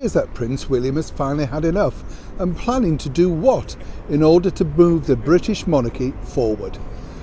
Is that Prince William has finally had enough and planning to do what in order to move the British monarchy forward.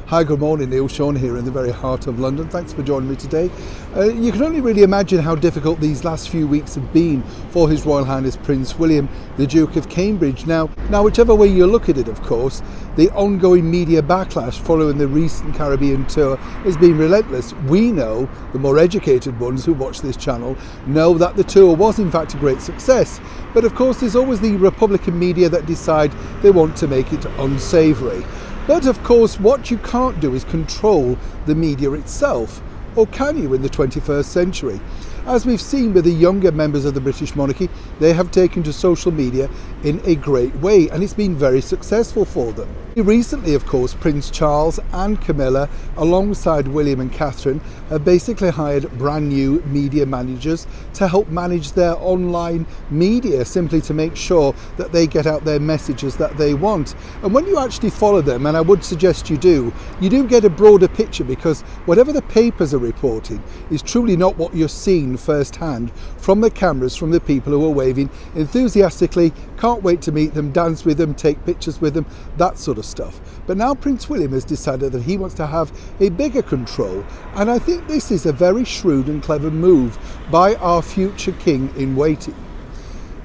Hi, good morning, Neil Sean here in the very heart of London. Thanks for joining me today. You can only really imagine how difficult these last few weeks have been for His Royal Highness Prince William, the Duke of Cambridge. Now, whichever way you look at it, of course, the ongoing media backlash following the recent Caribbean tour has been relentless. We know, the more educated ones who watch this channel, know that the tour was in fact a great success. But of course, there's always the Republican media that decide they want to make it unsavoury. But of course, what you can't do is control the media itself. Or can you in the 21st century? As we've seen with the younger members of the British monarchy, they have taken to social media in a great way, and it's been very successful for them. Recently, of course, Prince Charles and Camilla, alongside William and Catherine, have basically hired brand new media managers to help manage their online media, simply to make sure that they get out their messages that they want. And when you actually follow them, and I would suggest you do get a broader picture, because whatever the papers are reporting is truly not what you're seeing firsthand from the cameras, from the people who are waving enthusiastically, can't wait to meet them, dance with them, take pictures with them, that sort of stuff. But now Prince William has decided that he wants to have a bigger control, and I think this is a very shrewd and clever move by our future king in waiting.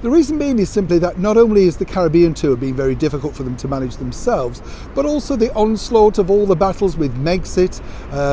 The reason being is simply that not only is the Caribbean tour being very difficult for them to manage themselves, but also the onslaught of all the battles with Megxit,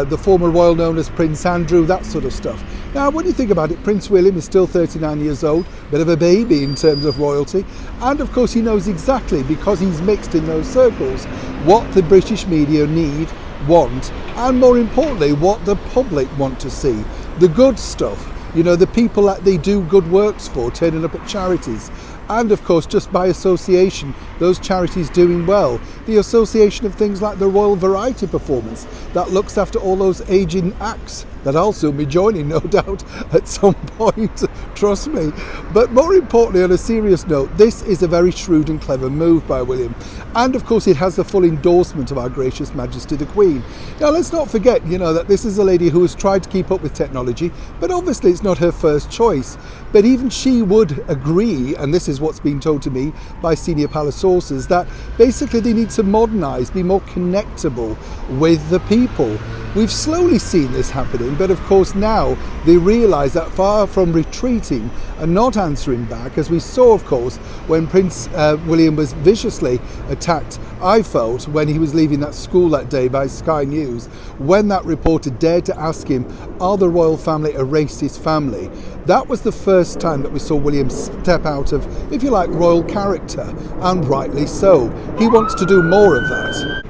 the former royal known as Prince Andrew, that sort of stuff. Now, when you think about it, Prince William is still 39 years old, bit of a baby in terms of royalty, and of course he knows exactly, because he's mixed in those circles, what the British media need, want, and more importantly, what the public want to see. The good stuff. You know, the people that they do good works for, turning up at charities. And of course, just by association, those charities doing well. The association of things like the Royal Variety Performance that looks after all those aging acts that I'll soon be joining, no doubt, at some point, trust me. But more importantly, on a serious note, this is a very shrewd and clever move by William. And of course, it has the full endorsement of Our Gracious Majesty the Queen. Now, let's not forget, that this is a lady who has tried to keep up with technology, but obviously it's not her first choice. But even she would agree, and this is what's been told to me by senior palace sources, that basically they need to modernise, be more connectable with the people. We've slowly seen this happening, but of course now they realise that far from retreating and not answering back, as we saw of course when Prince William was viciously attacked, I felt, when he was leaving that school that day by Sky News, when that reporter dared to ask him, are the royal family a racist family? That was the first time that we saw William step out of, if you like, royal character, and rightly so. He wants to do more of that.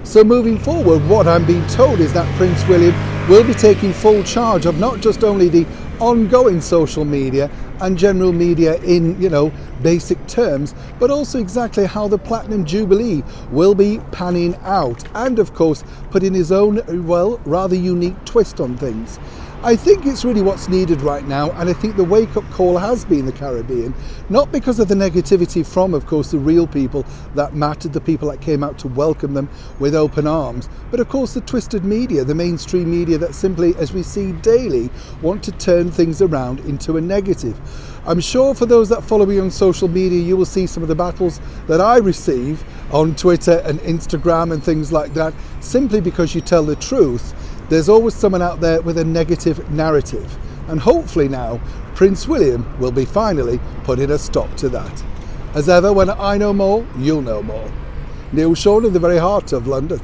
So moving forward, what I'm being told is that Prince William will be taking full charge of not just only the ongoing social media and general media in, basic terms, but also exactly how the Platinum Jubilee will be panning out, and of course putting his own, rather unique twist on things. I think it's really what's needed right now, and I think the wake-up call has been the Caribbean, not because of the negativity from, of course, the real people that mattered, the people that came out to welcome them with open arms, but of course the twisted media, the mainstream media that simply, as we see daily, want to turn things around into a negative. I'm sure for those that follow me on social media, you will see some of the battles that I receive on Twitter and Instagram and things like that, simply because you tell the truth. There's always someone out there with a negative narrative. And hopefully now, Prince William will be finally putting a stop to that. As ever, when I know more, you'll know more. Neil Sean in the very heart of London.